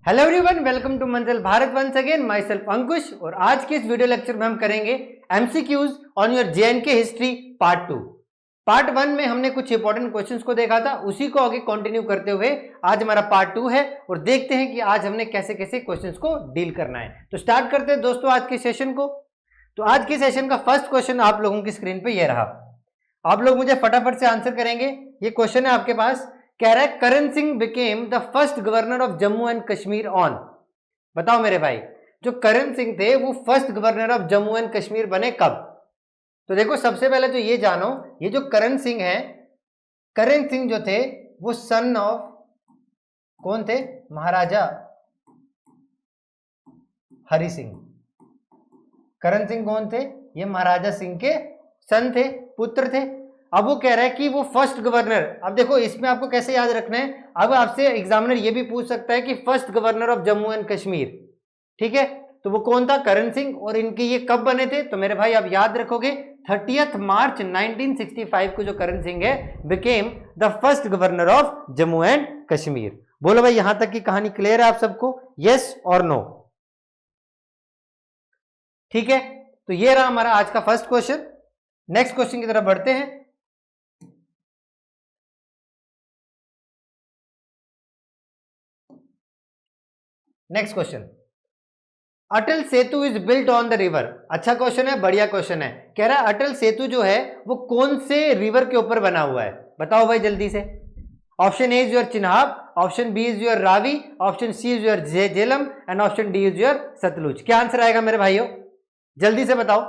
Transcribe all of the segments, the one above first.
Hello everyone, welcome to Manzil Bharat once again. Myself Ankush और आज के इस वीडियो लेक्चर में हम करेंगे MCQs on your J and K history part 2। Part 1 में हमने कुछ इंपॉर्टेंट क्वेश्चंस को देखा था, उसी को आगे कंटिन्यू करते हुए आज हमारा पार्ट 2 है और देखते हैं कि आज हमने कैसे कैसे क्वेश्चंस को डील करना है। तो स्टार्ट करते हैं दोस्तों आज के सेशन को। तो आज के सेशन का फर्स्ट क्वेश्चन आप लोगों की स्क्रीन पे ये रहा, आप लोग मुझे फटाफट से आंसर करेंगे। ये क्वेश्चन है आपके पास, कह रहा है Karan Singh became the first governor of Jammu and Kashmir on. बताओ मेरे भाई, जो करण सिंह थे वो first governor of Jammu and Kashmir बने कब? तो देखो सबसे पहले तो ये जानो, ये जो करण सिंह है, करण सिंह जो थे वो सन ऑफ कौन थे? महाराजा हरि सिंह। करण सिंह कौन थे? ये महाराजा सिंह के सन थे, पुत्र थे। अब वो कह रहा है कि वो फर्स्ट गवर्नर, अब देखो इसमें आपको कैसे याद रखना है, अब आपसे एग्जामिनर ये भी पूछ सकता है कि first governor of Jammu and Kashmir, ठीक है, तो वो कौन था? करण सिंह। और इनके ये कब बने थे? तो मेरे भाई आप याद रखोगे 30 मार्च 1965 को जो करण सिंह है became the first governor of Jammu and Kashmir. बोलो भाई यहां तक की कहानी क्लियर है आप सबको? यस और नो? ठीक है, तो ये रहा हमारा आज का फर्स्ट क्वेश्चन। नेक्स्ट क्वेश्चन की तरफ बढ़ते हैं। Next question, Atal Setu is built on the river. अच्छा क्वेश्चन है, बढ़िया क्वेश्चन है। कह रहा है अटल सेतु जो है वो कौन से रिवर के ऊपर बना हुआ है? बताओ भाई जल्दी से। Option A is your Chenab, option B is your Ravi, option C is your Jhelum and option D is your Sutlej. क्या आंसर आएगा मेरे भाइयों? जल्दी से बताओ।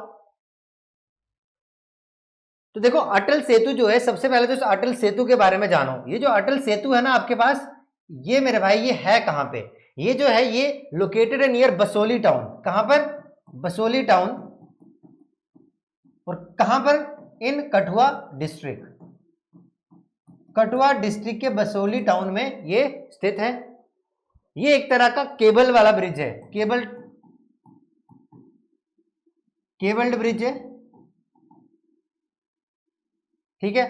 तो देखो अटल सेतु जो है, सबसे पहले तो अटल सेतु के बारे में जानो। ये जो अटल सेतु है ना आपके पास, ये मेरे भाई ये है कहां पे? ये जो है ये लोकेटेड है नियर बसोली टाउन। कहां पर? बसोली टाउन। और कहां पर? इन कठुआ डिस्ट्रिक्ट। कठुआ डिस्ट्रिक्ट के बसोली टाउन में ये स्थित है। ये एक तरह का केबल वाला ब्रिज है, केबल्ड ब्रिज है, ठीक है,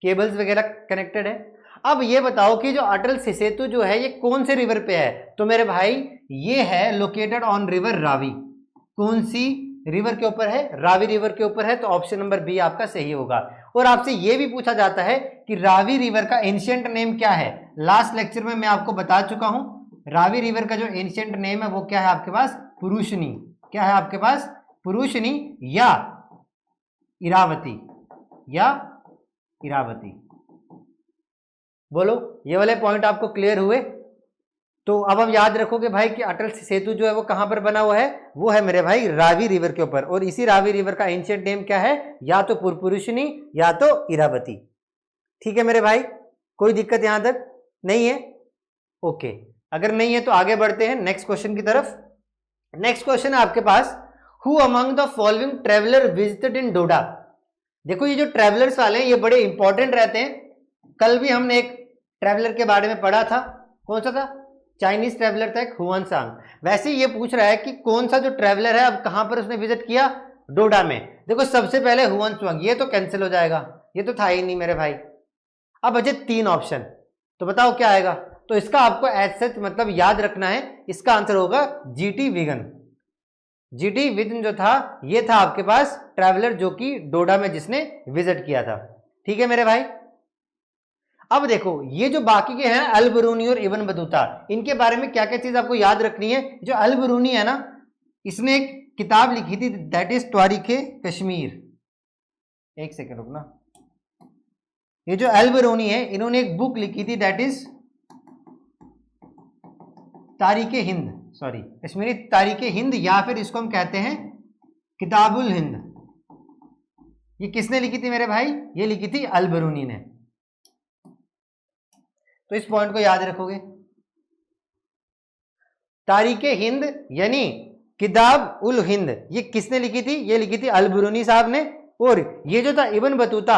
केबल्स वगैरह कनेक्टेड है। अब ये बताओ कि जो अटल सेतु जो है ये कौन से रिवर पे है? तो मेरे भाई ये है लोकेटेड ऑन रिवर रावी। कौन सी रिवर के ऊपर है? रावी रिवर के ऊपर है। तो ऑप्शन नंबर बी आपका सही होगा। और आपसे ये भी पूछा जाता है कि रावी रिवर का एंशिएंट नेम क्या है? लास्ट लेक्चर में मैं आपको बता चुका हूं, रावी रिवर का जो एंशिएंट नेम है वो क्या है आपके पास? पुरुषनी। क्या है आपके पास? पुरुषनी या इरावती, या इरावती। बोलो ये वाले पॉइंट आपको क्लियर हुए? तो अब हम याद रखोगे भाई कि अटल सेतु जो है वो कहां पर बना हुआ है? वो है मेरे भाई रावी रिवर के ऊपर। और इसी रावी रिवर का एंशिएंट नेम क्या है? या तो पुरुषनी या तो इरावती। ठीक है मेरे भाई, कोई दिक्कत यहां तक नहीं है? ओके, अगर नहीं है तो आगे बढ़ते हैं नेक्स्ट क्वेश्चन की तरफ। नेक्स्ट क्वेश्चन है आपके पास, who among the following traveller visited in Doda. देखो ये जो ट्रेवलर्स वाले हैं ये बड़े इंपॉर्टेंट रहते हैं। कल भी हमने एक ट्रेवलर के बारे में पढ़ा था, कौन सा था? चाइनीज ट्रेवलर था एक, हुआनसांग। वैसे ये पूछ रहा है कि कौन सा जो ट्रेवलर है अब कहां पर उसने विजिट किया? डोडा में। देखो सबसे पहले हुआनसांग, ये तो कैंसिल हो जाएगा, ये तो था ही नहीं मेरे भाई। अब बचे 3 ऑप्शन, तो बताओ क्या आएगा? तो इसका आपको एज सच मतलब याद रखना है, इसका आंसर होगा जीटी विगन। जीटी विगन जो था ये था आपके पास ट्रैवलर जो कि डोडा में जिसने विजिट किया था। ठीक है मेरे भाई, अब देखो ये जो बाकी के हैं अल बरूनी और इब्न बतूता, इनके बारे में क्या क्या चीज आपको याद रखनी है। जो अल बरूनी है ना, इसने एक किताब लिखी थी दैट इज तारीखे कश्मीर। एक सेकेंड रुकना, ये जो अल बरूनी है इन्होंने एक बुक लिखी थी दैट इज तारीखे हिंद, सॉरी कश्मीरी तारीखे हिंद, या फिर इसको हम कहते हैं किताबुल हिंद। ये किसने लिखी थी मेरे भाई? ये लिखी थी अल बरूनी ने। तो इस पॉइंट को याद रखोगे। तारीखे हिंद यानी किताब उल हिंद, ये किसने लिखी थी? ये लिखी थी अल बरूनी साहब ने। और ये जो था इब्न बतूता,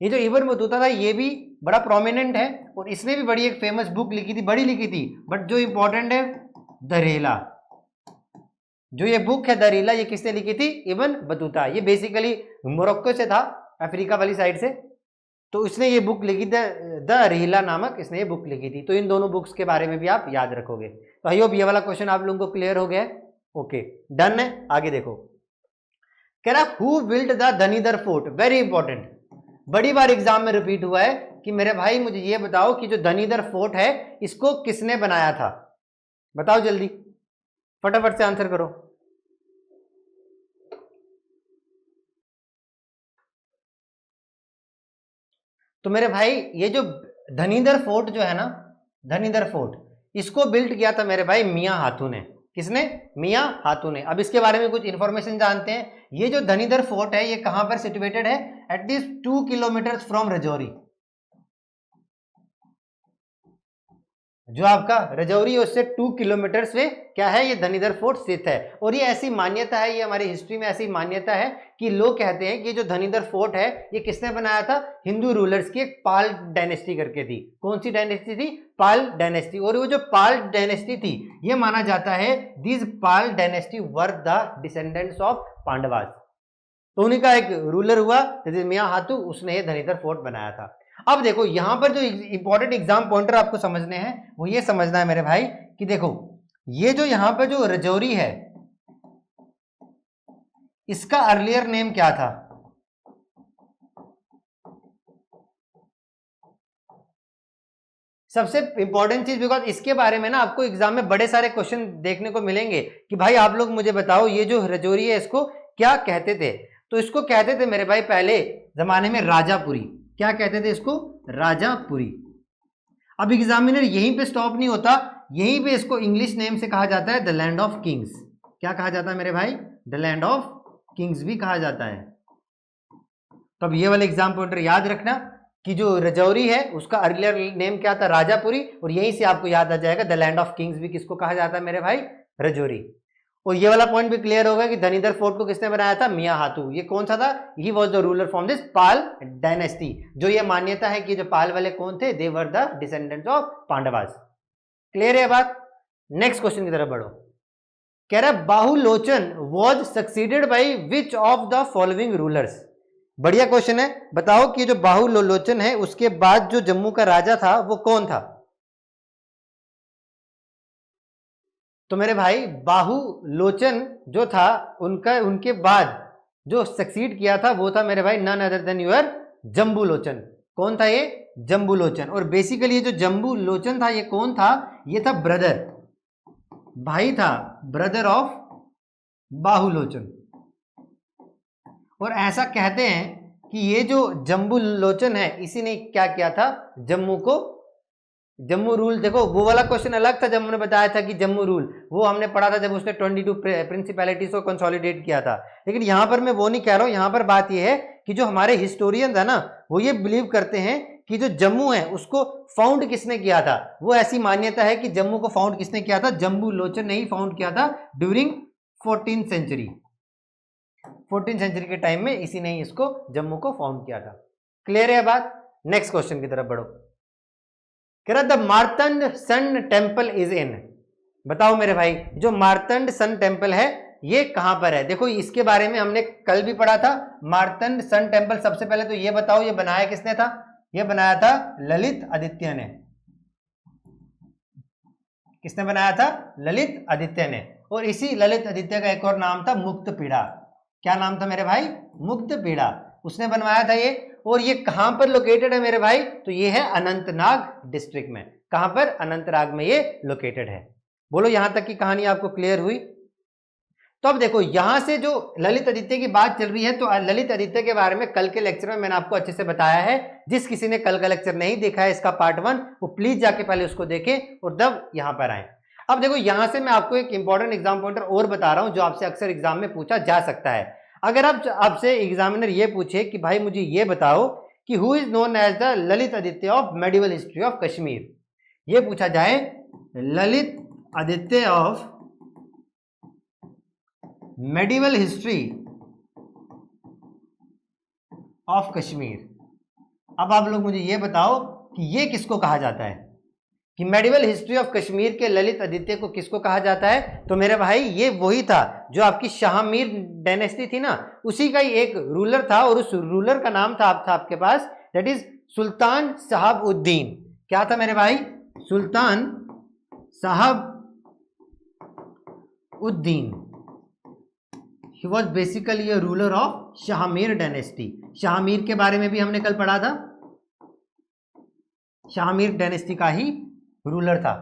ये जो इब्न बतूता था ये भी बड़ा प्रोमिनेंट है और इसने भी बड़ी एक फेमस बुक लिखी थी, बड़ी लिखी थी, बट जो इंपॉर्टेंट है दरेला। जो ये बुक है दरेला, ये किसने लिखी थी? Ibn Battuta. ये बेसिकली मोरक्को से था, अफ्रीका वाली साइड से। तो इसने ये बुक लिखी द रिहिला नामक, इसने ये बुक लिखी थी। तो इन दोनों बुक्स के बारे में भी आप याद रखोगे। तो आई होप ये वाला क्वेश्चन आप लोगों को क्लियर हो गया है। ओके, डन है। आगे देखो, कह रहा who build the Dhanidhar fort, very important, बड़ी बार एग्जाम में रिपीट हुआ है कि मेरे भाई मुझे ये बताओ कि जो धनीधर फोर्ट है इसको किसने बनाया था। बताओ जल्दी, फटाफट से आंसर करो। तो मेरे भाई ये जो धनीधर फोर्ट जो है ना, धनीधर फोर्ट, इसको बिल्ड किया था मेरे भाई मियां हाथू ने। किसने? मियां हाथू ने। अब इसके बारे में कुछ इंफॉर्मेशन जानते हैं। ये जो धनीधर फोर्ट है ये कहां पर सिचुएटेड है? At least 2 kilometre from Rajouri. जो आपका रजौरी है उससे 2 किलोमीटर से क्या है, ये धनीधर फोर्ट स्थित है। और ये ऐसी मान्यता है, ये हमारी हिस्ट्री में ऐसी मान्यता है कि लोग कहते हैं कि जो धनीधर फोर्ट है ये किसने बनाया था? हिंदू रूलर्स की एक पाल डायनेस्टी करके थी। कौन सी डायनेस्टी थी? पाल डायनेस्टी। और वो जो पाल डायनेस्टी थी ये माना जाता है this Pal dynasty were the descendants of Pandavas. तो उन्हीं का एक रूलर हुआ मियां हाथू, उसने ये धनीधर फोर्ट बनाया था। अब देखो यहां पर जो इंपॉर्टेंट एग्जाम पॉइंटर आपको समझने हैं वो ये समझना है मेरे भाई कि देखो ये जो यहां पर जो रजौरी है इसका अर्लियर नेम क्या था? सबसे इंपॉर्टेंट चीज, बिकॉज इसके बारे में ना आपको एग्जाम में बड़े सारे क्वेश्चन देखने को मिलेंगे कि भाई आप लोग मुझे बताओ ये जो रजौरी है इसको क्या कहते थे। तो इसको कहते थे मेरे भाई पहले जमाने में राजापुरी। क्या कहते थे इसको? राजापुरी। अब एग्जामिनर यहीं पे स्टॉप नहीं होता, यहीं पे इसको इंग्लिश नेम से कहा जाता है द लैंड ऑफ किंग्स। क्या कहा जाता है मेरे भाई? द लैंड ऑफ किंग्स भी कहा जाता है। तो अब ये वाले एग्जाम पॉइंटर याद रखना कि जो रजौरी है उसका अर्लियर नेम क्या था? राजापुरी। और यहीं से आपको याद आ जाएगा द लैंड ऑफ किंग्स भी किसको कहा जाता है मेरे भाई? रजौरी। और ये वाला पॉइंट भी क्लियर होगा कि धनीधर फोर्ट को किसने बनाया था? मियां हाथू। ये कौन सा था? He was the ruler from this Pal dynasty. जो ये मान्यता है कि जो पाल वाले कौन थे? They were the descendants of Pandavas. Clear है बात? नेक्स्ट क्वेश्चन की तरफ बढ़ो। कह रहा है Bahulochan was succeeded by which of the following rulers. बढ़िया क्वेश्चन है। बताओ कि जो बाहुलोचन है उसके बाद जो जम्मू का राजा था वो कौन था? तो मेरे भाई बाहुलोचन जो था उनके बाद जो सक्सीड किया था वो था मेरे भाई none other than your Jambulochan. कौन था ये? जम्बूलोचन। और बेसिकली ये जो जम्बूलोचन था ये कौन था? ये था ब्रदर, भाई था, ब्रदर ऑफ बाहुलोचन। और ऐसा कहते हैं कि ये जो जम्बूलोचन है इसी ने क्या किया था? जम्मू रूल। देखो वो वाला क्वेश्चन अलग था जब हमने बताया था कि जम्मू रूल, वो हमने पढ़ा था जब उसने 22 प्रिंसिपैलिटीज को कंसोलिडेट किया था। लेकिन यहां पर मैं वो नहीं कह रहा हूं। यहां पर बात ये है कि जो हमारे हिस्टोरियंस है ना वो ये बिलीव करते हैं कि जो जम्मू है उसको फाउंड किसने किया था? वो ऐसी मान्यता है कि जम्मू को फाउंड किसने किया था? जम्बूलोचन ने ही फाउंड किया था during 14th century. 14th century के टाइम में इसी ने इसको जम्मू को फाउंड किया था। क्लियर है बात? नेक्स्ट क्वेश्चन की तरफ बढ़ो। कह रहा the Martand sun temple is in. बताओ मेरे भाई जो मार्तंड सन टेम्पल है ये कहां पर है? देखो इसके बारे में हमने कल भी पढ़ा था। मार्तंड सन टेम्पल, सबसे पहले तो ये बताओ ये बनाया किसने था? ये बनाया था ललित आदित्य ने। किसने बनाया था? ललित आदित्य ने। और इसी ललित आदित्य का एक और नाम था मुक्तपीड़ा। क्या नाम था मेरे भाई? मुक्तपीड़ा। उसने बनवाया था ये। और ये कहां पर लोकेटेड है मेरे भाई? तो ये है अनंतनाग डिस्ट्रिक्ट में। कहां पर? अनंतनाग में ये लोकेटेड है। बोलो यहां तक की कहानी आपको क्लियर हुई? तो अब देखो यहां से जो ललित आदित्य की बात चल रही है तो ललित आदित्य के बारे में कल के लेक्चर में मैंने आपको अच्छे से बताया है। जिस किसी ने कल का लेक्चर नहीं देखा है इसका पार्ट 1 वो प्लीज जाके पहले उसको देखें और तब यहां पर आए। अब देखो यहां से मैं आपको एक इंपॉर्टेंट एग्जाम पॉइंटर और बता रहा हूं जो आपसे अक्सर एग्जाम में पूछा जा सकता है। अगर आपसे एग्जामिनर ये पूछे कि भाई मुझे ये बताओ कि who is known as the Lalit Aditya of medieval history of Kashmir, ये पूछा जाए Lalit Aditya of medieval history of Kashmir. अब आप लोग मुझे ये बताओ कि ये किसको कहा जाता है? कि मेडिवल हिस्ट्री ऑफ कश्मीर के ललित आदित्य को किसको कहा जाता है? तो मेरे भाई ये वही था जो आपकी शाहमीर डायनेस्टी थी ना, उसी का ही एक रूलर था और उस रूलर का नाम था आपके पास दैट इज सुल्तान शहाबुद्दीन। क्या था मेरे भाई? Sultan Shahabuddin. He was basically a ruler of Shahmir dynasty. Shahmir के बारे में भी हमने कल पढ़ा था, शाहमीर डायनेस्टी का ही रूलर था।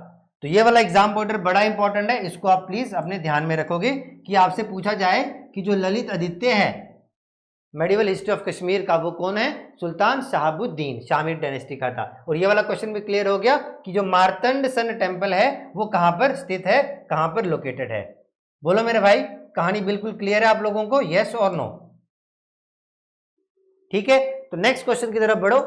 तो ये वाला एग्जाम पॉइंटर बड़ा इंपॉर्टेंट है, इसको आप प्लीज अपने ध्यान में रखोगे कि आपसे पूछा जाए कि जो ललित आदित्य है मेडिवल हिस्ट्री ऑफ कश्मीर का, वो कौन है? सुल्तान शहाबुद्दीन, शाहमीर डायनेस्टी का था। और ये वाला क्वेश्चन भी क्लियर हो गया कि जो मार्तंड सन टेम्पल है वो कहां पर स्थित है, कहां पर लोकेटेड है। बोलो मेरे भाई, कहानी बिल्कुल क्लियर है आप लोगों को? यस और नो? ठीक है, तो नेक्स्ट क्वेश्चन की तरफ बढ़ो।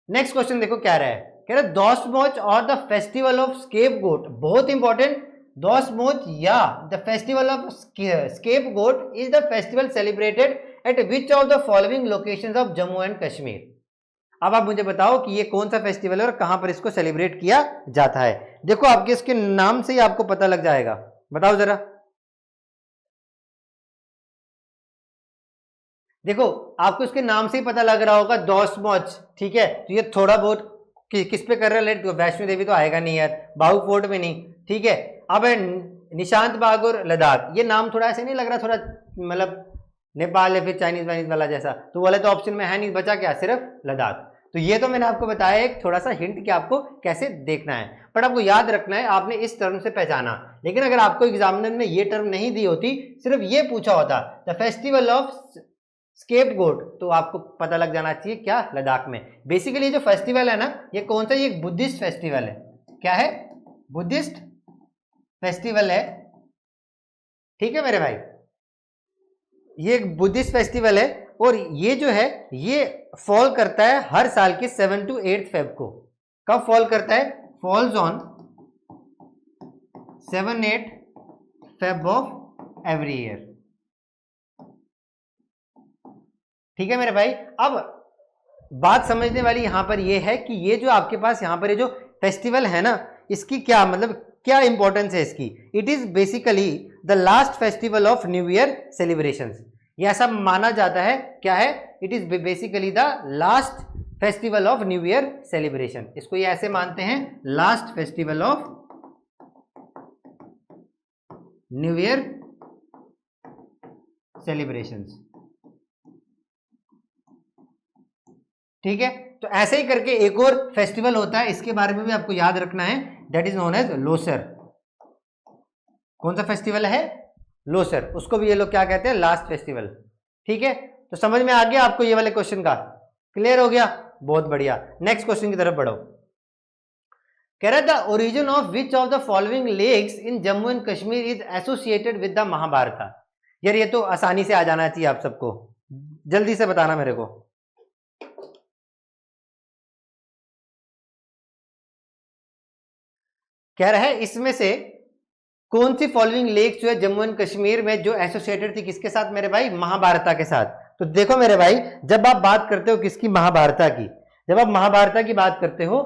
नेक्स्ट क्वेश्चन देखो क्या रहा है, कह रहा है दोस्मोच और द फेस्टिवल ऑफ स्केपगोट। बहुत इंपॉर्टेंट, दोस्मोच या the festival of scapegoat is the festival celebrated eight which of the following locations of Jammu and Kashmir. अब आप मुझे बताओ कि ये कौन सा फेस्टिवल है और कहां पर इसको सेलिब्रेट किया जाता है। देखो आपके इसके नाम से ही आपको पता लग जाएगा, बताओ जरा। देखो आपको इसके नाम से ही पता लग रहा होगा, दोस्मोच, ठीक है। तो ये थोड़ा बहुत किस पे कर रहा है लेट, वैष्णो देवी तो आएगा नहीं यार, बाहु फोर्ट में नहीं, ठीक है। अब निशांत बाग और लद्दाख, ये नाम थोड़ा ऐसे नहीं लग रहा, थोड़ा मतलब नेपाल या फिर चाइनीज वाइनीज वाला जैसा, तो वाले तो ऑप्शन में है नहीं, बचा क्या? सिर्फ लद्दाख। तो ये तो मैंने आपको बताया एक थोड़ा सा हिंट कि आपको कैसे देखना है, बट आपको याद रखना है आपने इस टर्म से पहचाना। लेकिन अगर आपको एग्जामिनर ने ये टर्म नहीं दी होती, सिर्फ ये पूछा होता द फेस्टिवल ऑफ स्केपगोट, तो आपको पता लग जाना चाहिए क्या? लद्दाख में। बेसिकली ये जो फेस्टिवल है ना, ये कौन सा? ये एक बुद्धिस्ट फेस्टिवल है। क्या है? बुद्धिस्ट फेस्टिवल है, ठीक है मेरे भाई। ये एक बुद्धिस्ट फेस्टिवल है और ये जो है ये फॉल करता है हर साल के 7 to 8 फेब को। कब फॉल करता है? Falls on 7-8 Feb of every year, ठीक है मेरे भाई। अब बात समझने वाली यहां पर यह है कि ये जो आपके पास यहां पर ये जो फेस्टिवल है ना, इसकी क्या मतलब क्या इंपॉर्टेंस है इसकी? It is basically the last festival of new year celebrations. ये ऐसा माना जाता है, क्या है? It is basically the last festival of new year celebration. इसको ये ऐसे मानते हैं, last festival of new year celebrations, ठीक है। तो ऐसे ही करके एक और फेस्टिवल होता है, इसके बारे में भी आपको याद रखना है, that is known as Losar. कौन सा फेस्टिवल है? लोसर। उसको भी ये लोग क्या कहते हैं? लास्ट फेस्टिवल, ठीक है। तो समझ में आ गया आपको ये वाले क्वेश्चन का? क्लियर हो गया? बहुत बढ़िया। नेक्स्ट क्वेश्चन की तरफ बढ़ो। कह रहा था origin of which of the following lakes in Jammu and Kashmir is associated with the Mahabharata. यार ये तो आसानी से आ जाना चाहिए आप सबको, जल्दी से बताना मेरे को। कह रहा है इसमें से कौन सी फॉलोइंग लेक्स जो है जम्मू एंड कश्मीर में जो एसोसिएटेड थी किसके साथ मेरे भाई? महाभारत के साथ। तो देखो मेरे भाई, जब आप बात करते हो किसकी? महाभारत की। जब आप महाभारत की बात करते हो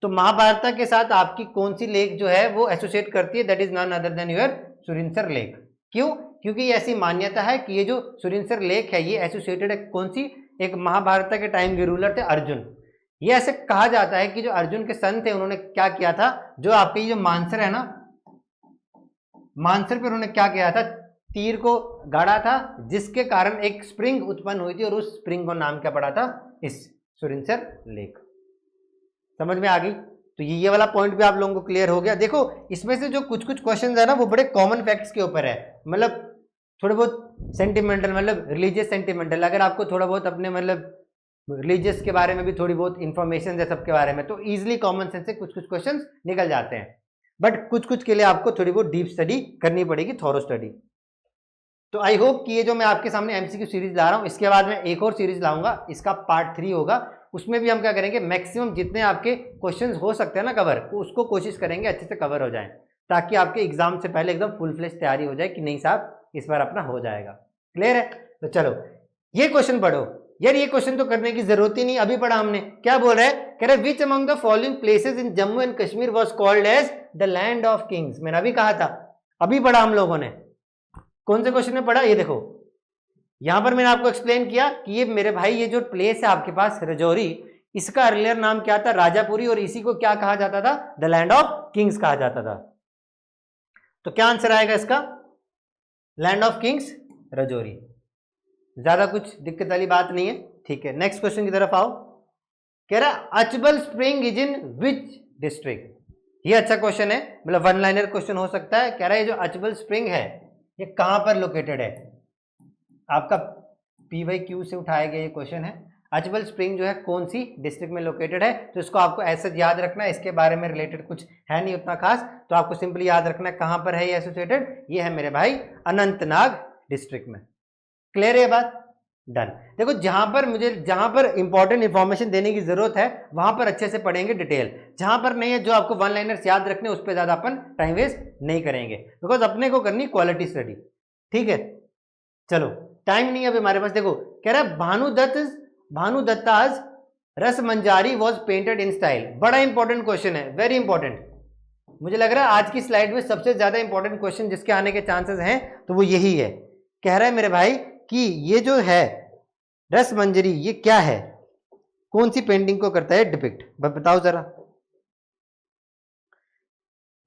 तो महाभारत के साथ आपकी कौन सी लेक जो है वो एसोसिएट करती है? That is none other than your Surinsar lake. क्यों? क्योंकि ये ऐसी मान्यता है कि ये जो सुरिनसर लेक है ये एसोसिएटेड है कौन सी? एक महाभारत के टाइम के रूलर थे अर्जुन। ये ऐसे कहा जाता है कि जो अर्जुन के सन थे उन्होंने क्या किया था, जो आपके ये जो मानसर है ना, मानसर पे उन्होंने क्या किया था? तीर को गाड़ा था, जिसके कारण एक स्प्रिंग उत्पन्न हुई थी और उस स्प्रिंग को नाम क्या पड़ा था? इस सुरिनसर लेक। समझ में आ गई? तो ये वाला पॉइंट भी आप लोगों को क्लियर हो गया। देखो इसमें से जो कुछ कुछ क्वेश्चंस है ना वो बड़े कॉमन फैक्ट्स के ऊपर है, मतलब थोड़े बहुत सेंटिमेंटल, मतलब रिलीजियस सेंटिमेंटल। अगर आपको थोड़ा बहुत अपने मतलब रिलीजियस के बारे में भी थोड़ी बहुत इंफॉर्मेशन है सबके बारे में, तो इजीली कॉमन सेंस से कुछ कुछ क्वेश्चंस निकल जाते हैं, बट कुछ कुछ के लिए आपको थोड़ी बहुत डीप स्टडी करनी पड़ेगी, थॉरो स्टडी। तो आई होप कि ये जो मैं आपके सामने एमसीक्यू सीरीज ला रहा हूँ, इसके बाद मैं एक और सीरीज लाऊंगा, इसका पार्ट 3 होगा। उसमें भी हम क्या करेंगे, मैक्सिमम जितने आपके क्वेश्चंस हो सकते हैं ना कवर, उसको कोशिश करेंगे अच्छे से कवर हो जाए, ताकि आपके एग्जाम से पहले एकदम फुल फ्लेश तैयारी हो जाए कि नहीं साहब इस बार अपना हो जाएगा। क्लियर है? तो चलो ये क्वेश्चन पढ़ो। यार ये क्वेश्चन तो करने की जरूरत ही नहीं, अभी पढ़ा हमने। क्या बोल रहा है? कह रहा है which among the following places in Jammu and Kashmir was called as the land of kings. मैंने अभी कहा था, अभी पढ़ा हम लोगों ने। कौन से क्वेश्चन में पढ़ा? ये देखो यहां पर मैंने आपको एक्सप्लेन किया कि ये मेरे भाई ये जो प्लेस है आपके पास रजौरी, इसका अर्लियर नाम क्या था? राजापुरी, और इसी को क्या कहा जाता था? द लैंड ऑफ किंग्स कहा जाता था। तो क्या आंसर आएगा इसका? Land of Kings Rajouri. ज्यादा कुछ दिक्कत वाली बात नहीं है, ठीक है। नेक्स्ट क्वेश्चन की तरफ आओ। कह रहा Achabal spring is in which district? ये अच्छा क्वेश्चन है, मतलब वन लाइनर क्वेश्चन हो सकता है। कह रहा है ये जो अचबल स्प्रिंग है ये कहां पर लोकेटेड है? आपका PYQ से उठाया गया ये क्वेश्चन है। अचबल स्प्रिंग जो है कौन सी डिस्ट्रिक्ट में लोकेटेड है? तो इसको आपको ऐसे याद रखना है, इसके बारे में रिलेटेड कुछ है नहीं उतना खास, तो आपको सिंपली याद रखना है कहां पर है ये एसोसिएटेड। ये है मेरे भाई अनंतनाग डिस्ट्रिक्ट में। क्लियर है ये बात? डन। देखो जहां पर इंपॉर्टेंट इंफॉर्मेशन देने की जरूरत है वहां पर अच्छे से पढ़ेंगे डिटेल, जहां पर नहीं है जो आपको वन लाइनर्स याद रखने उस पर ज्यादा अपन टाइम वेस्ट नहीं करेंगे, बिकॉज अपने को करनी क्वालिटी स्टडी, ठीक है। चलो टाइम नहीं है अभी हमारे पास। देखो कह रहा है भानुदत्ताज रस मंजारी वॉज पेंटेड इन स्टाइल। बड़ा इंपॉर्टेंट क्वेश्चन है, वेरी इंपॉर्टेंट। मुझे लग रहा है आज की स्लाइड में सबसे ज्यादा इंपॉर्टेंट क्वेश्चन जिसके आने के चांसेस हैं तो वो यही है। कह रहा है मेरे भाई कि ये जो है रस मंजरी ये क्या है, कौन सी पेंटिंग को करता है डिपिक्ट? बताओ जरा।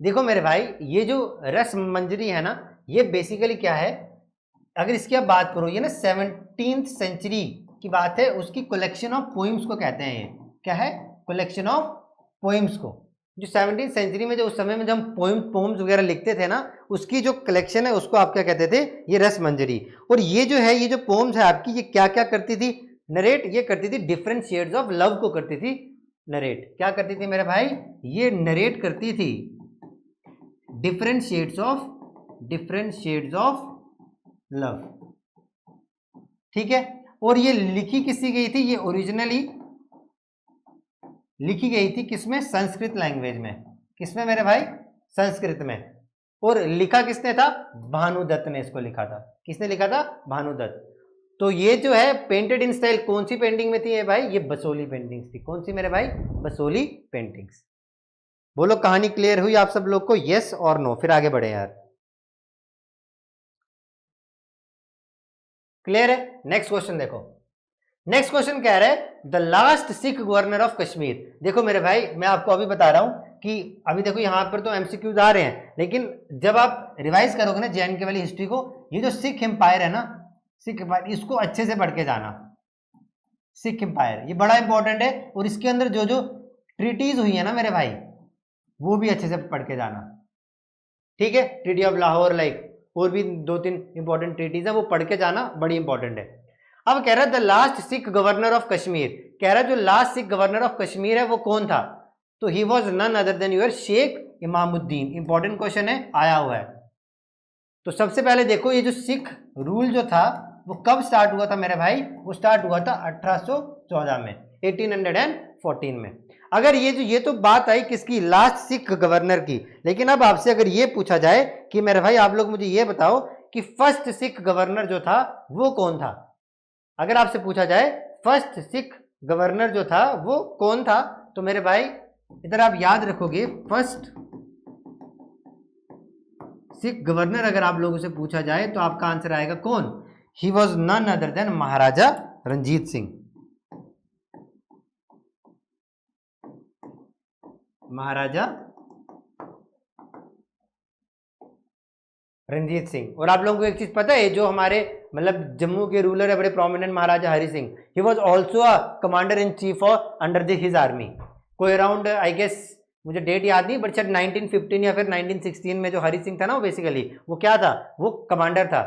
देखो मेरे भाई ये जो रस मंजरी है ना ये बेसिकली क्या है, अगर इसकी आप बात करो ये ना 17th सेंचुरी की बात है, उसकी कलेक्शन ऑफ पोइम्स को कहते हैं। ये क्या है? कलेक्शन ऑफ पोइम्स को। जो 17th सेंचुरी में जो उस समय में जब हम पोम्स वगैरह लिखते थे ना उसकी जो कलेक्शन है उसको आप क्या कहते थे? ये रस मंजरी। और ये जो है ये जो पोम्स है आपकी ये क्या क्या करती थी नरेट? ये करती थी डिफरेंट शेड्स ऑफ लव को करती थी नरेट। क्या करती थी मेरे भाई? ये नरेट करती थी डिफरेंट शेड्स ऑफ लव, ठीक है। और ये लिखी किससे गई थी? ये ओरिजिनली लिखी गई थी किसमें? संस्कृत लैंग्वेज में। किसमें मेरे भाई? संस्कृत में। और लिखा किसने था? भानुदत्त ने इसको लिखा था। किसने लिखा था? भानुदत्त। तो ये जो है पेंटेड इन स्टाइल कौन सी पेंटिंग में थी ये भाई? ये बसोली पेंटिंग्स थी। कौन सी मेरे भाई? बसोली पेंटिंग्स। बोलो कहानी क्लियर हुई आप सब लोग को? यस और नो, फिर आगे बढ़े यार। क्लियर है? नेक्स्ट क्वेश्चन देखो। नेक्स्ट क्वेश्चन कह रहा है the last Sikh governor of Kashmir. देखो मेरे भाई मैं आपको अभी बता रहा हूं कि अभी देखो यहां पर तो MCQs आ रहे हैं, लेकिन जब आप रिवाइज करोगे ना JNK वाली हिस्ट्री को, ये जो सिख एम्पायर है ना, सिख एम्पायर इसको अच्छे से पढ़ के जाना। सिख एम्पायर ये बड़ा इंपॉर्टेंट है, और इसके अंदर जो जो ट्रीटीज हुई है ना मेरे भाई वो भी अच्छे से पढ़ के जाना, ठीक है। ट्रीटी ऑफ लाहौर लाइक और भी 2-3 इंपॉर्टेंट ट्रीटीज है वो पढ़ के जाना, बड़ी इंपॉर्टेंट है। अब कह रहा है the last Sikh governor of Kashmir. कह रहा है जो last Sikh governor of Kashmir है वो कौन था? तो he was none other than your Sheikh Imamuddin. Important question है, आया हुआ है। तो सबसे पहले देखो ये जो सिख रूल जो था वो कब स्टार्ट हुआ था मेरे भाई? वो स्टार्ट हुआ था 1814 में, 1814 में। अगर ये तो बात आई किसकी? लास्ट सिख गवर्नर की। लेकिन अब आपसे अगर ये पूछा जाए कि मेरे भाई आप लोग मुझे ये बताओ कि फर्स्ट सिख गवर्नर जो था वो कौन था? अगर आपसे पूछा जाए फर्स्ट सिख गवर्नर जो था वो कौन था, तो मेरे भाई इधर आप याद रखोगे फर्स्ट सिख गवर्नर अगर आप लोगों से पूछा जाए तो आपका आंसर आएगा कौन? He was none other than Maharaja Ranjit Singh. Maharaja Ranjit Singh. और आप लोगों को एक चीज पता है, जो हमारे मतलब जम्मू के रूलर है बड़े prominent Maharaja Hari Singh, he was also a commander in chief of under his army. कोई अराउंड आई गेस मुझे डेट याद नहीं, बट शायद 1915 या फिर 1916 में जो हरि सिंह था ना वो बेसिकली वो क्या था? वो कमांडर था,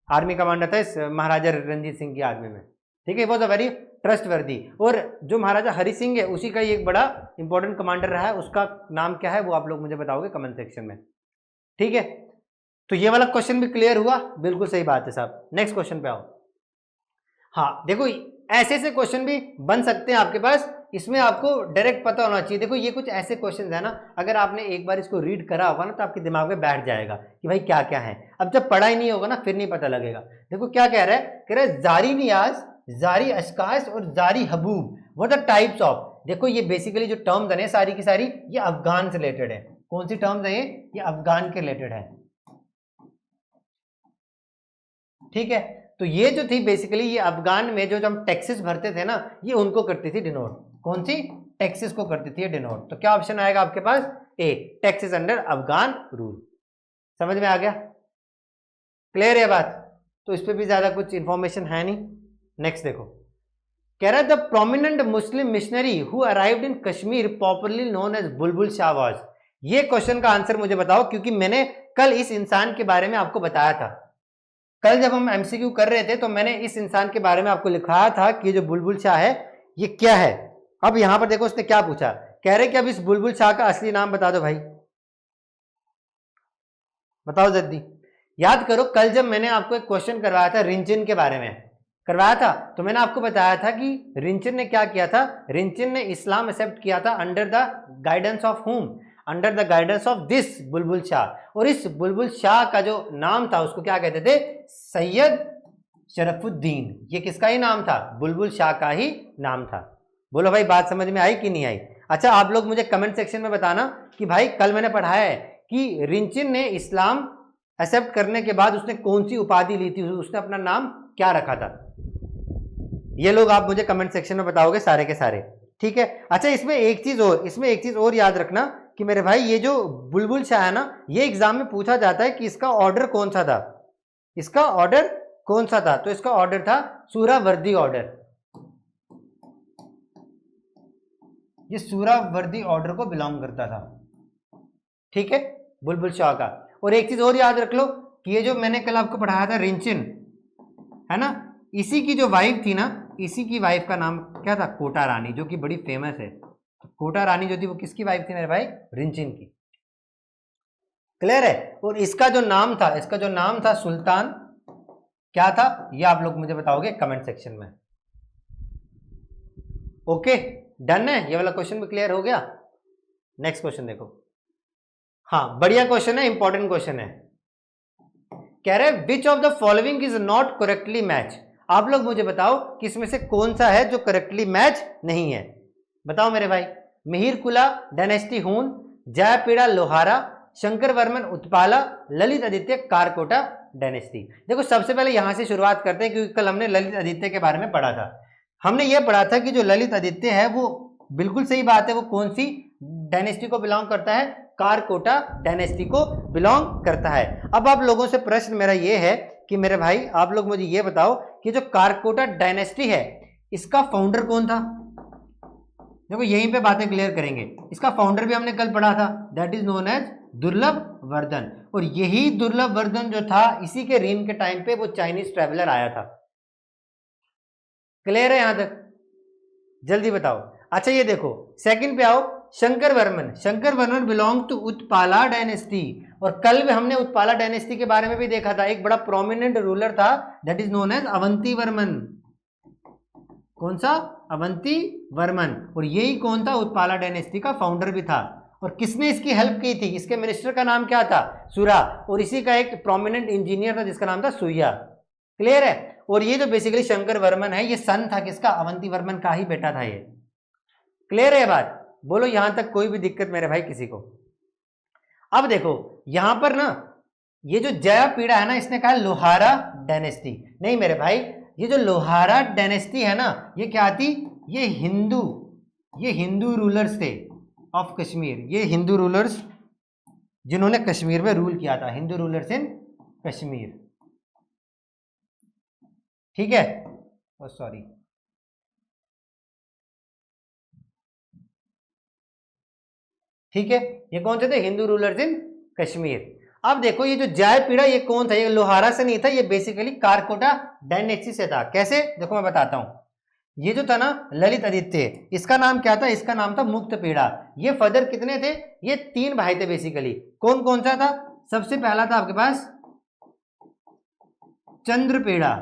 आर्मी कमांडर था इस महाराजा रणजीत सिंह की आर्मी में, ठीक है। Was a very trustworthy. और जो महाराजा हरि सिंह है उसी का ही एक बड़ा इंपॉर्टेंट कमांडर रहा है, उसका नाम क्या है वो आप लोग मुझे बताओगे कमेंट सेक्शन में, ठीक है। तो ये वाला क्वेश्चन भी क्लियर हुआ, बिल्कुल सही बात है साहब। नेक्स्ट क्वेश्चन पे आओ। हाँ देखो ऐसे ऐसे क्वेश्चन भी बन सकते हैं आपके पास, इसमें आपको डायरेक्ट पता होना चाहिए। देखो ये कुछ ऐसे क्वेश्चन है ना, अगर आपने एक बार इसको रीड करा होगा ना तो आपके दिमाग में बैठ जाएगा कि भाई क्या क्या है। अब जब पढ़ा ही नहीं होगा ना फिर नहीं पता लगेगा। देखो क्या कह रहा है, कह रहा है जारी नियाज, जारी अशकाश और जारी हबूब व्हाट आर टाइप्स ऑफ। देखो ये बेसिकली जो टर्म्स है सारी की सारी ये अफगान से रिलेटेड है। कौन सी टर्म्स है ये अफगान के रिलेटेड है, ठीक है। तो ये जो थी बेसिकली ये अफगान में जो हम टैक्सेस भरते थे ना, ये उनको करती थी डिनोट। कौन सी? टैक्सेस को करती थी डिनोट। तो क्या ऑप्शन आएगा आपके पास? ए, टैक्सेस अंडर अफगान रूल। समझ में आ गया? क्लियर है बात? तो इस पे भी ज्यादा कुछ इंफॉर्मेशन है नहीं। नेक्स्ट देखो, कह रहा है the prominent Muslim missionary who arrived in Kashmir popularly known as Bulbul Shah was. ये क्वेश्चन का आंसर मुझे बताओ, क्योंकि मैंने कल इस इंसान के बारे में आपको बताया था। कल जब हम एमसीक्यू कर रहे थे तो मैंने इस इंसान के बारे में आपको लिखाया था कि ये जो बुलबुल शाह है ये क्या है। अब यहां पर देखो उसने क्या पूछा, कह रहे कि अब इस बुलबुल शाह का असली नाम बता दो भाई, बताओ जल्दी। याद करो कल जब मैंने आपको एक क्वेश्चन करवाया था रिंचिन के बारे में करवाया था, तो मैंने आपको बताया था कि रिंचिन ने क्या किया था, रिंचिन ने इस्लाम एक्सेप्ट किया था अंडर द गाइडेंस ऑफ हुम, under the guidance of this बुलबुल शाह। और इस बुलबुल शाह का जो नाम था उसको क्या कहते थे? सैयद शरफुद्दीन। ये किसका ही नाम था? बुलबुल शाह का ही नाम था। बोलो भाई बात समझ में आई कि नहीं आई? अच्छा आप लोग मुझे कमेंट सेक्शन में बताना कि भाई कल मैंने पढ़ाया है कि रिंचिन ने इस्लाम एक्सेप्ट करने के बाद उसने कौन सी उपाधि ली थी, उसने अपना नाम क्या रखा था। ये लोग आप मुझे कमेंट सेक्शन में बताओगे सारे के सारे, ठीक है? अच्छा इसमें एक चीज और याद रखना कि मेरे भाई ये जो बुलबुल शाह है ना, ये एग्जाम में पूछा जाता है कि इसका ऑर्डर कौन सा था, इसका ऑर्डर कौन सा था। तो इसका ऑर्डर था सूरावर्दी ऑर्डर। ये सूरावर्दी ऑर्डर को बिलोंग करता था, ठीक है, बुलबुल शाह का। और एक चीज और याद रख लो कि ये जो मैंने कल आपको पढ़ाया था रिंचिन, है ना, इसी की जो वाइफ थी ना, इसी की वाइफ का नाम क्या था? कोटा रानी, जो कि बड़ी फेमस है। तो कोटा रानी जो थी वो किसकी वाइफ थी मेरे भाई? रिंचिन की। क्लियर है? और इसका जो नाम था सुल्तान, क्या था ये आप लोग मुझे बताओगे कमेंट सेक्शन में। ओके डन है, ये वाला क्वेश्चन भी क्लियर हो गया। नेक्स्ट क्वेश्चन देखो, हाँ बढ़िया क्वेश्चन है, इंपॉर्टेंट क्वेश्चन है। कह रहे हैं विच of the following is not correctly match. आप लोग मुझे बताओ कि इसमें से कौन सा है जो करेक्टली मैच नहीं है। बताओ मेरे भाई। मिहिर कुला डायनेस्टी हून, जयपीड़ा लोहारा, शंकर वर्मन उत्पाला, ललित आदित्य कारकोटा डायनेस्टी। देखो सबसे पहले यहां से शुरुआत करते हैं क्योंकि कल हमने ललित आदित्य के बारे में पढ़ा था। हमने ये पढ़ा था कि जो ललित आदित्य है वो बिल्कुल सही बात है, वो कौन सी डायनेस्टी को बिलोंग करता है? कारकोटा डायनेस्टी को बिलोंग करता है। अब आप लोगों से प्रश्न मेरा ये है कि मेरे भाई आप लोग मुझे ये बताओ कि जो कारकोटा डायनेस्टी है इसका फाउंडर कौन था? देखो यहीं पे बातें क्लियर करेंगे। इसका फाउंडर भी हमने कल पढ़ा था, दैट इज नोन एज दुर्लभ वर्धन। और यही दुर्लभ वर्धन जो था इसी के रीन के टाइम पे वो चाइनीज ट्रेवलर आया था। क्लियर है यहां तक? जल्दी बताओ। अच्छा ये देखो सेकंड पे आओ, Shankar Varman belong to Utpala dynasty. और कल भी हमने उत्पाला डायनेस्टी के बारे में भी देखा था, एक बड़ा प्रोमिनेंट रूलर था that is known as Avanti Varman. कौन सा? अवंती वर्मन। और यही कौन था? उत्पाला डायनेस्टी का फाउंडर भी था। और किसने इसकी हेल्प की थी? इसके मिनिस्टर का नाम क्या था? सुरा। और इसी का एक प्रोमिनेंट इंजीनियर था जिसका नाम था सुया। क्लियर है? और ये जो बेसिकली शंकर वर्मन है ये सन था किसका? अवंती वर्मन का ही बेटा था ये। क्लियर है बात? बोलो यहां तक कोई भी दिक्कत मेरे भाई किसी को? अब देखो यहां पर ना ये जो जयपीड़ा है ना इसने कहा लोहारा डायनेस्टी। नहीं मेरे भाई, ये जो लोहारा डायनेस्टी है ना ये क्या थी? ये हिंदू रूलर्स थे ऑफ कश्मीर। ये हिंदू रूलर्स जिन्होंने कश्मीर में रूल किया था, हिंदू रूलर्स इन कश्मीर। ठीक है? सॉरी ठीक है, ये कौन से थे? हिंदू रूलर्स इन कश्मीर। अब देखो ये जो जयपीड़ा ये कौन था? ये लोहारा से नहीं था, ये बेसिकली कारकोटा डायनेस्टी से था। कैसे? देखो मैं बताता हूं। ये जो था ना ललित आदित्य, इसका नाम क्या था? इसका नाम था मुक्तपीड़ा। ये फदर कितने थे? ये 3 भाई थे बेसिकली। कौन कौन सा था? सबसे पहला था आपके पास चंद्रपीड़ा,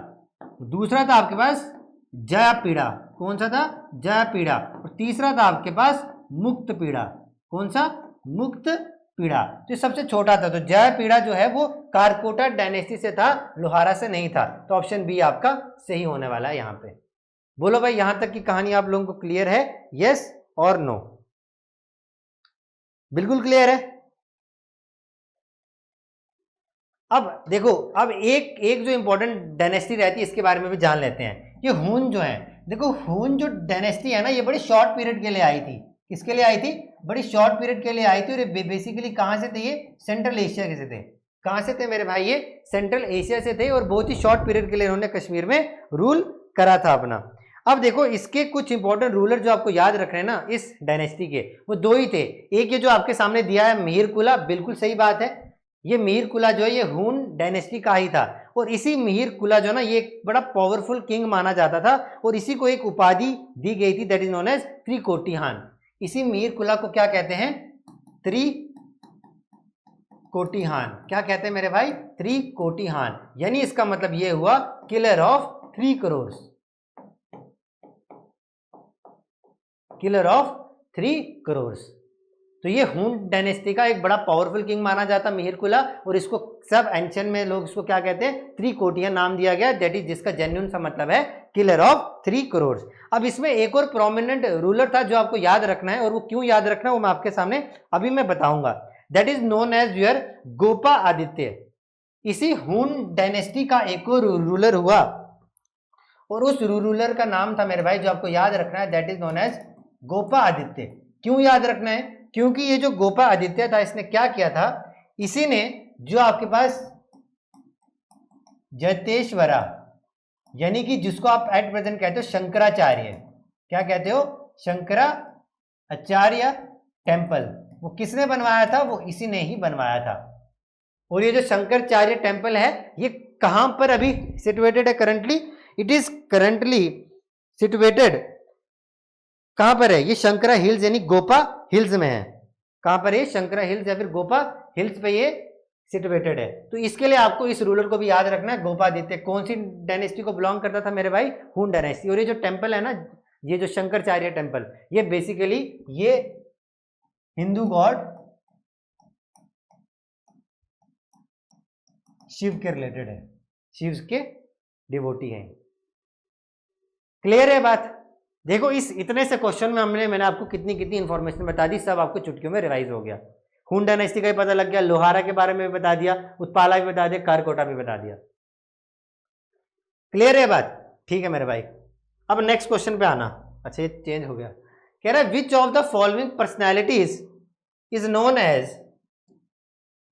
दूसरा था आपके पास जयपीड़ा। कौन सा था? जयपीड़ा। और तीसरा था आपके पास मुक्तपीड़ा। कौन सा? मुक्तपीड़ा। तो सबसे छोटा था। तो जयपीड़ा जो है वो कारकोटा डायनेस्टी से था, लोहारा से नहीं था। तो ऑप्शन बी आपका सही होने वाला है यहां पे। बोलो भाई यहां तक की कहानी आप लोगों को क्लियर है? यस और नो? बिल्कुल क्लियर है। अब देखो, अब एक एक जो इंपॉर्टेंट डायनेस्टी रहती है इसके बारे में भी जान लेते हैं। ये हुन जो है, देखो हुन जो डायनेस्टी है ना, ये बड़ी शॉर्ट पीरियड के लिए आई थी। किसके लिए आई थी? बड़ी शॉर्ट पीरियड के लिए आई थी। और ये बेसिकली कहाँ से थे? ये सेंट्रल एशिया के से थे। कहाँ से थे मेरे भाई? ये सेंट्रल एशिया से थे और बहुत ही शॉर्ट पीरियड के लिए उन्होंने कश्मीर में रूल करा था अपना। अब देखो इसके कुछ इंपॉर्टेंट रूलर जो आपको याद रख रहे हैं ना इस डायनेस्टी के, वो दो ही थे। एक ये जो आपके सामने दिया है मीर कुला, बिल्कुल सही बात है। ये मीर कुला जो है ये हुन डायनेस्टी का ही था। और इसी मीर कुला जो ना ये एक बड़ा पावरफुल किंग माना जाता था और इसी को एक उपाधि दी गई थी, दैट इज नोन एज त्रिकोटिहान। इसी मीर कुला को क्या कहते हैं? त्रिकोटिहान। क्या कहते हैं मेरे भाई? त्रिकोटिहान। यानी इसका मतलब ये हुआ killer of 3 crore, killer of 3 crore. तो ये हुन डायनेस्टी का एक बड़ा पावरफुल किंग माना जाता मिहिर कुला, और इसको सब एंशियन में लोग इसको क्या कहते हैं? त्रिकोटिया नाम दिया गया, दैट इज जिसका जेन्युइन सा मतलब है किलर ऑफ 3 करोड़। अब इसमें एक और प्रोमिनेंट रूलर था जो आपको याद रखना है, और वो क्यों याद रखना है वो मैं आपके सामने अभी मैं बताऊंगा। That is known as your Gopa Aditya. इसी हुन डायनेस्टी का एक और रूलर हुआ और उस रूलर का नाम था मेरे भाई जो आपको याद रखना है, that is known as Gopa Aditya. क्यों याद रखना है? क्योंकि ये जो गोपा आदित्य था इसने क्या किया था? इसी ने जो आपके पास जतेश्वरा, यानी कि जिसको आप एट प्रेजेंट कहते हो शंकराचार्य, क्या कहते हो? शंकराचार्य टेम्पल, वो किसने बनवाया था? वो इसी ने ही बनवाया था। और ये जो शंकराचार्य टेम्पल है ये कहां पर अभी सिचुएटेड है currently? It is currently situated कहां पर है? ये शंकरा हिल्स यानी गोपा हिल्स में है। कहां पर है? शंकरा हिल्स या फिर गोपा हिल्स पे ये सिचुएटेड है। तो इसके लिए आपको इस रूलर को भी याद रखना है, गोपादित्य। कौन सी डायनेस्टी को बिलोंग करता था मेरे भाई? हुन डायनेस्टी। और ये जो टेम्पल है ना, ये जो शंकराचार्य टेम्पल, ये बेसिकली ये हिंदू गॉड शिव के रिलेटेड है, शिव के डिवोटी है। क्लियर है बात? देखो इस इतने से क्वेश्चन में मैंने आपको कितनी कितनी इंफॉर्मेशन बता दी, सब आपको चुटकियों में रिवाइज हो गया। हुन डायनेस्टी का भी पता लग गया, लोहारा के बारे में भी बता दिया, उत्पाला भी बता दिया, कारकोटा भी बता दिया। क्लियर है बात? ठीक है मेरे भाई। अब नेक्स्ट क्वेश्चन पे आना। अच्छा ये चेंज हो गया, कह रहा है which of the following personalities is known as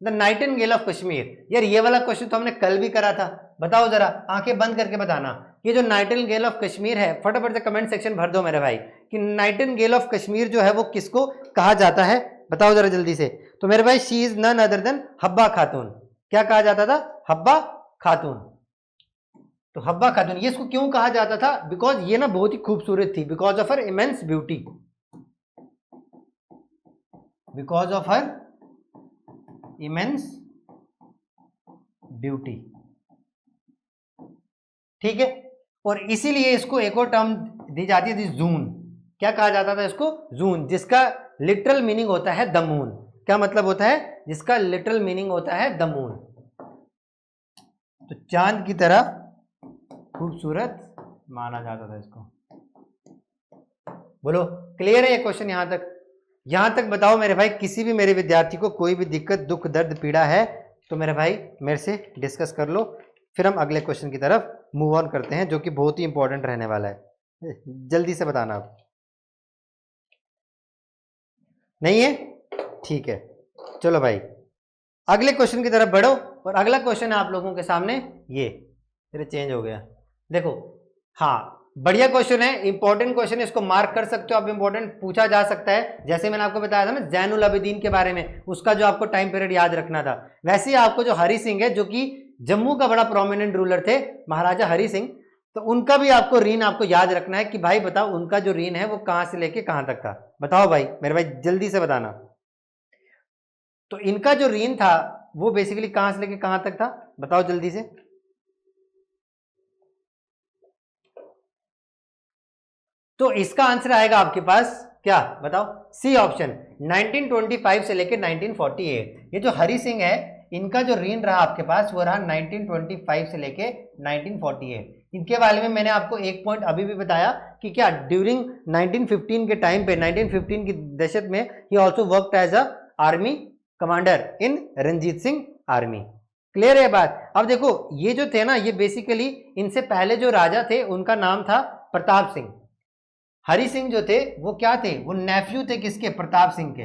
the nightingale of Kashmir. यार ये वाला क्वेश्चन तो हमने कल भी करा था, बताओ जरा, आंखें बंद करके बताना। ये जो नाइटिंगेल ऑफ कश्मीर है, फटाफट से कमेंट सेक्शन भर दो मेरे भाई कि नाइटिंगेल ऑफ कश्मीर जो है वो किसको कहा जाता है, बताओ जरा जल्दी से। तो मेरे भाई she is none other than Habba Khatoon. क्या कहा जाता था? हब्बा खातून। तो हब्बा खातून ये इसको क्यों कहा जाता था? बिकॉज ये ना बहुत ही खूबसूरत थी, because of her immense beauty, because of her immense beauty. ठीक है, और इसीलिए इसको एक और टर्म दी जाती थी जून। क्या कहा जाता था इसको? जून, जिसका लिटरल मीनिंग होता है द मून। क्या मतलब होता है? जिसका लिटरल मीनिंग होता है द मून। तो चांद की तरह खूबसूरत माना जाता था इसको। बोलो क्लियर है ये क्वेश्चन यहां तक? यहां तक बताओ मेरे भाई, किसी भी मेरे विद्यार्थी को कोई भी दिक्कत, दुख, दर्द, पीड़ा है तो मेरे भाई मेरे से डिस्कस कर लो, फिर हम अगले क्वेश्चन की तरफ मूव ऑन करते हैं जो कि बहुत ही इंपॉर्टेंट रहने वाला है। जल्दी से बताना आप। नहीं है? ठीक है, चलो भाई अगले क्वेश्चन की तरफ बढ़ो। और अगला क्वेश्चन है आप लोगों के सामने ये, फिर चेंज हो गया। देखो हाँ, बढ़िया क्वेश्चन है, इंपॉर्टेंट क्वेश्चन है, इसको मार्क कर सकते हो आप, इंपॉर्टेंट पूछा जा सकता है। जैसे मैंने आपको बताया था ना जैनुल आबिदीन के बारे में, उसका जो आपको टाइम पीरियड याद रखना था, वैसे ही आपको जो हरि सिंह है जो कि जम्मू का बड़ा प्रोमिनेंट रूलर थे, महाराजा हरि सिंह, तो उनका भी आपको रीन आपको याद रखना है कि भाई बताओ उनका जो रीन है वो कहां से लेके कहां तक था। बताओ भाई मेरे भाई जल्दी से बताना। तो इनका जो रीन था वो बेसिकली कहां से लेके कहां तक था, बताओ जल्दी से। तो इसका आंसर आएगा आपके पास क्या, बताओ? सी ऑप्शन, 1925 से लेके 1948। ये जो हरि सिंह है इनका जो रीन रहा आपके पास वो रहा 1925 से लेके 1948। इनके बारे में मैंने आपको एक पॉइंट अभी भी बताया कि क्या ड्यूरिंग 1915 के टाइम पे, 1915 की दशक में ही also worked as a army commander in Ranjit Singh army. Clear है बात। अब देखो ये जो थे ना, ये बेसिकली इनसे पहले जो राजा थे उनका नाम था प्रताप सिंह। हरि सिंह जो थे वो क्या थे, वो नेफ्यू थे किसके, प्रताप सिंह के,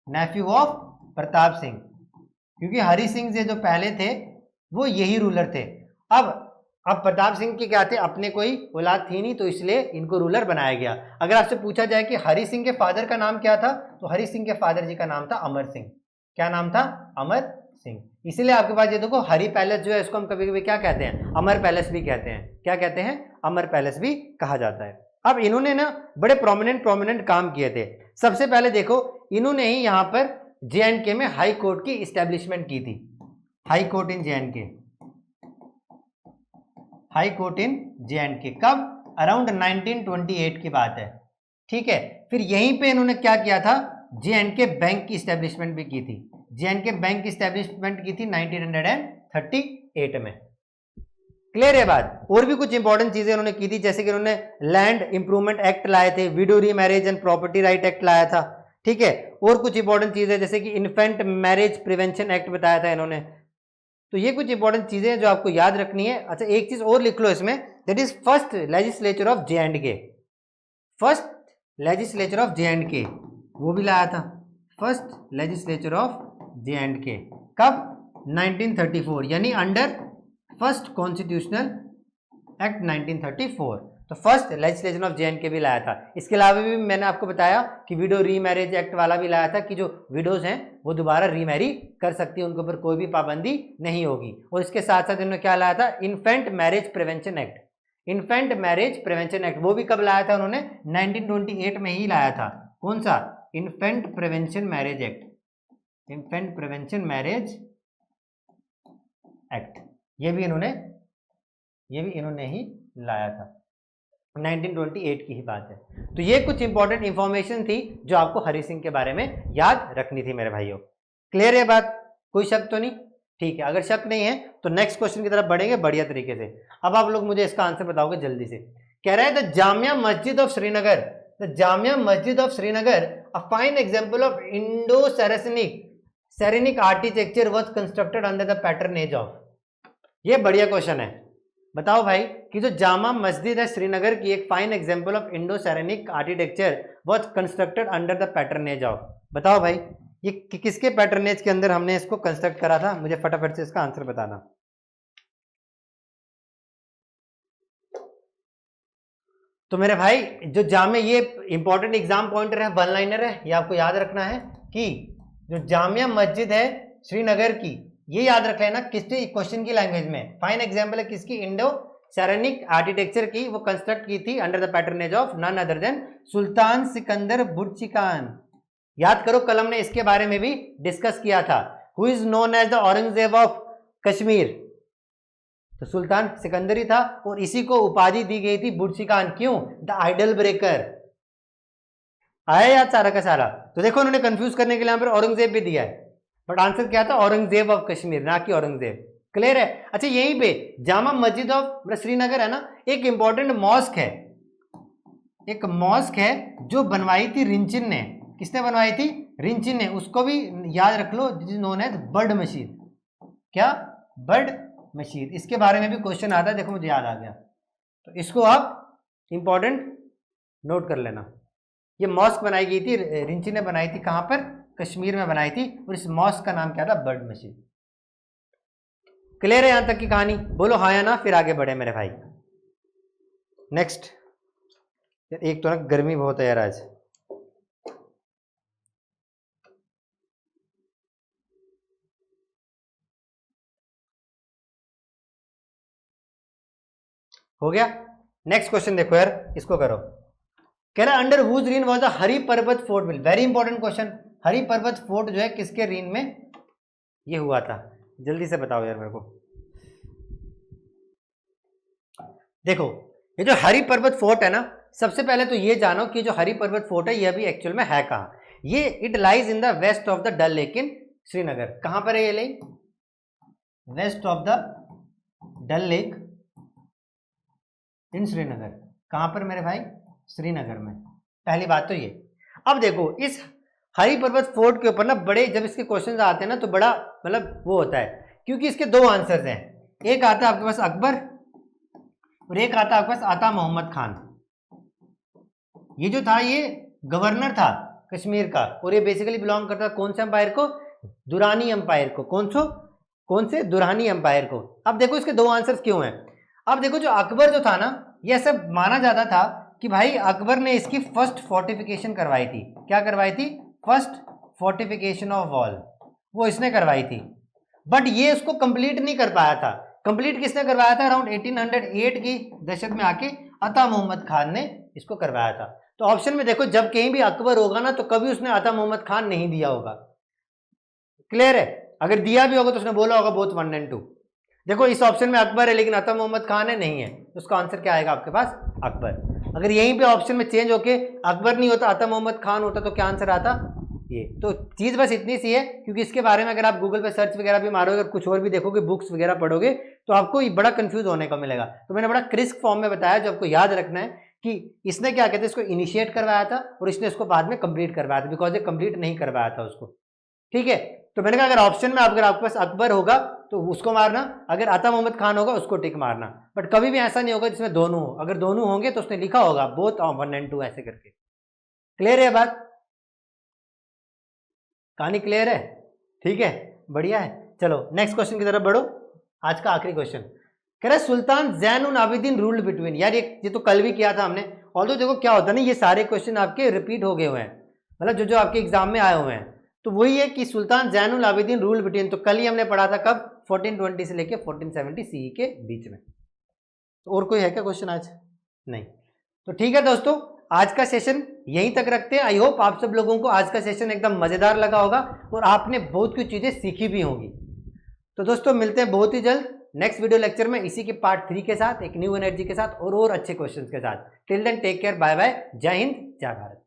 नेफ्यू ऑफ प्रताप सिंह, क्योंकि हरि सिंह से जो पहले थे वो यही रूलर थे। अब प्रताप सिंह के क्या थे, अपने कोई औलाद थी नहीं, तो इसलिए इनको रूलर बनाया गया। अगर आपसे पूछा जाए कि हरि सिंह के फादर का नाम क्या था, तो हरि सिंह के फादर जी का नाम था अमर सिंह। क्या नाम था, अमर सिंह। इसीलिए आपके पास ये देखो हरि पैलेस जो है इसको हम कभी कभी क्या कहते हैं, अमर पैलेस भी कहते हैं। क्या कहते हैं, अमर पैलेस भी कहा जाता है। अब इन्होंने ना बड़े प्रोमिनेंट काम किए थे। सबसे पहले देखो इन्होंने ही यहाँ पर JNK में हाई कोर्ट की इस्टेब्लिशमेंट की थी। हाई कोर्ट इन JNK, हाई कोर्ट इन JNK कब, अराउंड 1928 की बात है। ठीक है, फिर यहीं पे इन्होंने क्या किया था, JNK बैंक की इस्टेब्लिशमेंट भी की थी। JNK बैंक की इस्टेब्लिशमेंट की थी 1938 में। क्लियर है बात। और भी कुछ इंपॉर्टेंट चीजें उन्होंने की थी, जैसे कि उन्होंने लैंड इंप्रूवमेंट एक्ट लाए थे, विडो री marriage and property right act लाया था। ठीक है, और कुछ इंपॉर्टेंट चीजें जैसे कि इन्फेंट मैरिज प्रिवेंशन एक्ट बताया था इन्होंने। तो ये कुछ इंपॉर्टेंट चीजें हैं जो आपको याद रखनी है। अच्छा एक चीज और लिख लो इसमें, that is first legislature of J&K, first legislature of J&K वो भी लाया था। फर्स्ट लेजिस्लेचर ऑफ J&K कब, 1934, यानी अंडर फर्स्ट कॉन्स्टिट्यूशनल एक्ट 1934। तो फर्स्ट लेजिस्लेशन ऑफ J&K भी लाया था। इसके अलावा भी मैंने आपको बताया कि विडो री मैरिज एक्ट वाला भी लाया था, कि जो विडोज हैं वो दोबारा रीमैरी कर सकती है, उनके ऊपर कोई भी पाबंदी नहीं होगी। और इसके साथ साथ इन्होंने क्या लाया था, infant marriage prevention act, infant marriage prevention act वो भी कब लाया था उन्होंने, 1928 में ही लाया था। कौन सा, infant prevention marriage act, infant prevention marriage act, ये भी इन्होंने ही लाया था। 1928 की ही बात है। तो ये कुछ इंपॉर्टेंट इंफॉर्मेशन थी जो आपको हरि सिंह के बारे में याद रखनी थी मेरे भाइयों। क्लियर है बात, कोई शक तो नहीं। ठीक है, अगर शक नहीं है तो नेक्स्ट क्वेश्चन की तरफ बढ़ेंगे बढ़िया तरीके से। अब आप लोग मुझे इसका आंसर बताओगे जल्दी से। कह रहा है the Jamia Masjid of Srinagar, the Jamia Masjid of Srinagar a fine example of Indo Saracenic architecture was constructed under the patronage of. ये बढ़िया क्वेश्चन है। बताओ भाई कि जो जामा मस्जिद है श्रीनगर की, एक fine example of Indo Saracenic architecture was constructed under the patronage of. बताओ भाई ये किसके पैटर्नेज के अंदर हमने इसको कंस्ट्रक्ट करा था, मुझे फटाफट से इसका आंसर बताना। तो मेरे भाई जो जामे, ये इंपॉर्टेंट एग्जाम पॉइंटर है, वन लाइनर है, ये आपको याद रखना है कि जो जामिया मस्जिद है श्रीनगर की, ये याद रख लेना किसके, क्वेश्चन की लैंग्वेज में फाइन एग्जांपल है किसकी, इंडो सैरेनिक आर्किटेक्चर की, वो कंस्ट्रक्ट की थी under the patronage of none other than Sultan Sikandar Burjikhan. याद करो कलम ने इसके बारे में भी डिस्कस किया था, who is known as the Aurangzeb of Kashmir. तो सुल्तान सिकंदर ही था और इसी को उपाधि दी गई थी बुर्जिखान। क्यों, द आइडल ब्रेकर। आया याद सारा का सारा। तो देखो उन्होंने कंफ्यूज करने के लिए यहाँ पर औरंगजेब भी दिया है, बट आंसर क्या था, औरंगजेब ऑफ कश्मीर, ना कि औरंगजेब। क्लियर है। अच्छा यहीं पे जामा मस्जिद ऑफ श्रीनगर है ना, एक इंपॉर्टेंट मॉस्क है, एक मॉस्क है जो बनवाई थी रिंचिन ने। किसने बनवाई थी, रिंचिन ने। उसको भी याद रख लो, जिस नोन एज बर्ड मस्जिद। क्या, बर्ड मस्जिद। इसके बारे में भी क्वेश्चन आता है, देखो मुझे याद आ गया, तो इसको आप इंपॉर्टेंट नोट कर लेना। ये मॉस्क बनाई गई थी, रिंचिन ने बनाई थी, कहां पर, कश्मीर में बनाई थी, और इस मॉस्क का नाम क्या था, बर्ड मस्जिद। क्लियर है यहां तक की कहानी, बोलो हाँ या ना, फिर आगे बढ़े मेरे भाई। नेक्स्ट, एक तो ना गर्मी बहुत है यार आज। हो गया। नेक्स्ट क्वेश्चन देखो यार, इसको करो। कह रहा under whose reign was the Hari Parbat fort build. Very important question. Hari Parbat fort जो है किसके रीन में ये हुआ था, जल्दी से बताओ यार मेरे को। देखो ये जो हरि पर्वत फोर्ट है ना, सबसे पहले तो ये जानो कि जो हरि पर्वत फोर्ट है ये अभी एक्चुअल में है कहाँ। ये it lies in the west of the Dal lake in Srinagar. कहां पर है ये lake, west of the Dal lake in Srinagar. कहां पर मेरे भाई, श्रीनगर में। पहली बात तो ये। अब देखो इस हरि पर्वत फोर्ट के ऊपर ना बड़े, जब इसके क्वेश्चन आते हैं ना तो बड़ा मतलब वो होता है क्योंकि इसके दो आंसर्स हैं, एक आता है आपके पास अकबर और एक आता है आपके पास आता मोहम्मद खान। ये जो था ये गवर्नर था कश्मीर का और ये बेसिकली बिलोंग करता था कौन से एम्पायर को? दुरानी एम्पायर को। कौन से? दुरानी एम्पायर को। अब देखो इसके दो आंसर्स क्यों हैं। अब देखो जो अकबर जो था ना, यह सब माना जाता था कि भाई अकबर ने इसकी फर्स्ट फोर्टिफिकेशन करवाई थी। क्या करवाई थी? फर्स्ट फोर्टिफिकेशन ऑफ वॉल, वो इसने करवाई थी। बट ये उसको कंप्लीट नहीं कर पाया था। कंप्लीट किसने करवाया था? अराउंड 1808 की दशक में आके अता मोहम्मद खान ने इसको करवाया था। तो ऑप्शन में देखो जब कहीं भी अकबर होगा ना तो कभी उसने अता मोहम्मद खान नहीं दिया होगा। क्लियर है? अगर दिया भी होगा तो उसने बोला होगा बोथ 1 and 2। देखो इस ऑप्शन में अकबर है लेकिन अता मोहम्मद खान है नहीं है, तो उसका आंसर क्या आएगा आपके पास? अकबर। अगर यहीं पे ऑप्शन में चेंज होके अकबर नहीं होता अता मोहम्मद खान होता तो क्या आंसर आता? ये। तो चीज बस इतनी सी है, क्योंकि इसके बारे में अगर आप गूगल पे सर्च वगैरह भी मारोगे और कुछ और भी देखोगे, बुक्स वगैरह पढ़ोगे, तो आपको ये बड़ा कंफ्यूज होने को मिलेगा। तो मैंने बड़ा क्रिस्प फॉर्म में बताया जो आपको याद रखना है कि इसने क्या कहते हैं, इसको इनिशिएट करवाया था और इसने इसको बाद में कंप्लीट करवाया था, बिकॉज ये कंप्लीट नहीं करवाया था उसको। ठीक है, तो मैंने कहा अगर ऑप्शन में अगर आपके पास अकबर होगा तो उसको मारना, अगर अता मोहम्मद खान होगा उसको टिक मारना। बट कभी भी ऐसा नहीं होगा जिसमें दोनों हो। अगर दोनों होंगे तो उसने लिखा होगा बोथ 1 and 2 ऐसे करके। क्लियर है बात? कहानी क्लियर है? ठीक है, बढ़िया है। चलो नेक्स्ट क्वेश्चन की तरफ बढ़ो। आज का आखिरी क्वेश्चन कह रहा है सुल्तान ज़ैनुल आबिदीन रूल्ड बिटवीन। यार ये तो कल भी किया था हमने। ऑल्दो देखो क्या होता है ना, ये सारे क्वेश्चन आपके रिपीट हो गए हुए हैं, मतलब जो आपके एग्जाम में आए हुए हैं। तो वही है कि सुल्तान ज़ैनुल आबिदीन रूल्ड बिटवीन, तो कल ही हमने पढ़ा था कब? 1420 से लेके 1470 CE के बीच में। तो और कोई है क्या क्वेश्चन आज? नहीं। तो ठीक है दोस्तों, आज का सेशन यहीं तक रखते हैं। आई होप आप सब लोगों को आज का सेशन एकदम मजेदार लगा होगा और आपने बहुत कुछ चीजें सीखी भी होंगी। तो दोस्तों मिलते हैं बहुत ही जल्द नेक्स्ट वीडियो लेक्चर में इसी के पार्ट 3 के साथ, एक न्यू एनर्जी के साथ और अच्छे क्वेश्चंस के साथ। Till then take care, bye bye, Jai Hind, जय भारत।